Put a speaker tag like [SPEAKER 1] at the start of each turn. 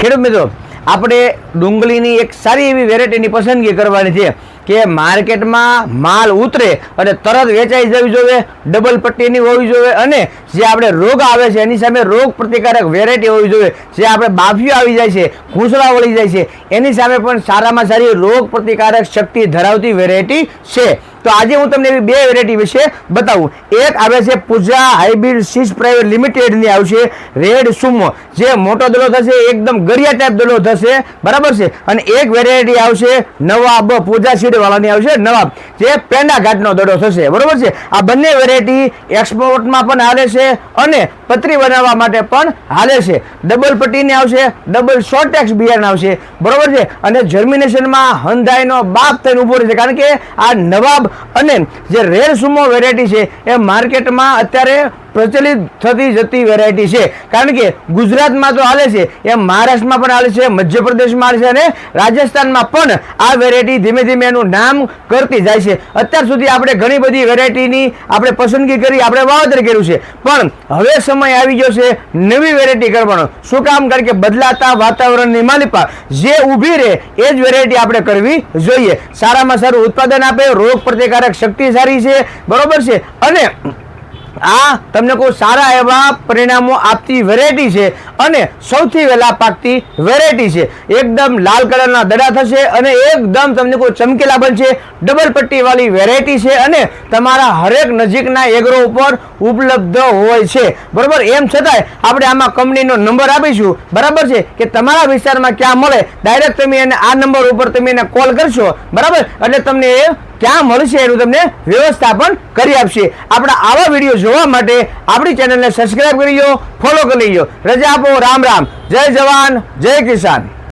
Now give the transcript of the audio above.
[SPEAKER 1] ખેડૂત મિત્રો, આપણે ડુંગળીની એક સારી એવી વેરાયટીની પસંદગી કરવાની છે કે માર્કેટમાં માલ ઉતરે અને તરત વેચાઈ જવી જોઈએ, ડબલ પટ્ટીની હોવી જોઈએ અને જે આપણે રોગ આવે છે એની સામે રોગ પ્રતિકારક વેરાયટી હોવી જોઈએ. જે આપણે બાફીઓ આવી જાય છે, ઘૂંસડા વળી જાય છે, એની સામે પણ સારામાં સારી રોગ પ્રતિકારક શક્તિ ધરાવતી વેરાયટી છે. તો આજે હું તમને એવી બે વેરાયટી વિશે બતાવું. એક આવે છે પૂજા હાઇબ્રિડ સીડ્સ પ્રાઇવેટ લિમિટેડની આવશે રેડ સુમો, જે મોટો દડો થશે, એકદમ ગળિયા ટાઈપ દડો થશે, બરાબર છે. અને એક વેરાયટી આવશે નવાબ, પૂજા સીડ વાળાની આવશે નવાબ, જે પેંડા ઘાટનો દડો થશે, બરાબર છે. આ બંને વેરાયટી એક્સપોર્ટમાં પણ હાલે છે અને પતરી બનાવવા માટે પણ હાલે છે. ડબલ પટ્ટીની આવશે, ડબલ શોર્ટેક્સ બિયારણ આવશે, બરાબર છે. અને જર્મિનેશનમાં હંધાઈનો બાપ થઈને ઉભો રહેશે, કારણ કે આ નવાબ અને જે રેડ સુમો વેરાયટી છે એ માર્કેટમાં અત્યારે પ્રચલિત થતી જતી વેરાયટી છે. કારણ કે ગુજરાતમાં તો હાલે છે, એ મહારાષ્ટ્રમાં પણ હાલે છે, મધ્યપ્રદેશમાં હાલે છે અને રાજસ્થાનમાં પણ આ વેરાયટી ધીમે ધીમે એનું નામ કરતી જાય છે. અત્યાર સુધી આપણે ઘણી બધી વેરાયટીની આપણે પસંદગી કરી, આપણે વાવેતર કર્યું છે, પણ હવે સમય આવી ગયો છે નવી વેરાયટી કરવાનો. શું કામ? કારણ કે બદલાતા વાતાવરણની માલિપા જે ઊભી રહે એ જ વેરાયટી આપણે કરવી જોઈએ. સારામાં સારું ઉત્પાદન આપે, રોગ પ્રતિકારક શક્તિ સારી છે, બરોબર છે. અને આ તમને કોઈ સારા એવા પરિણામો આપતી વેરાયટી છે અને સૌથી વહેલા પાકતી વેરાયટી છે. એકદમ લાલ કલરના દડા થશે અને એકદમ તમને કોઈ ચમકેલા બનશે. ડબલ પટ્ટી વાળી વેરાયટી છે અને તમારા હરેક નજીકના એગ્રો ઉપર ઉપલબ્ધ હોય છે, બરોબર. એમ છતાંય આપણે આમાં કંપનીનો નંબર આપીશું, બરાબર છે, કે તમારા વિસ્તારમાં ક્યાં મળે. ડાયરેક્ટ તમે એને આ નંબર ઉપર તમે એને કોલ કરશો, બરાબર, એટલે તમને એ ક્યાં મળશે એનું તમને વ્યવસ્થા પણ કરી આપશે. આપણા આવા વિડીયો જોવા માટે આપણી ચેનલને સબસ્ક્રાઇબ કરી લો, ફોલો કરી લો. રજા આપો. રામ રામ. જય જવાન, જય કિસાન.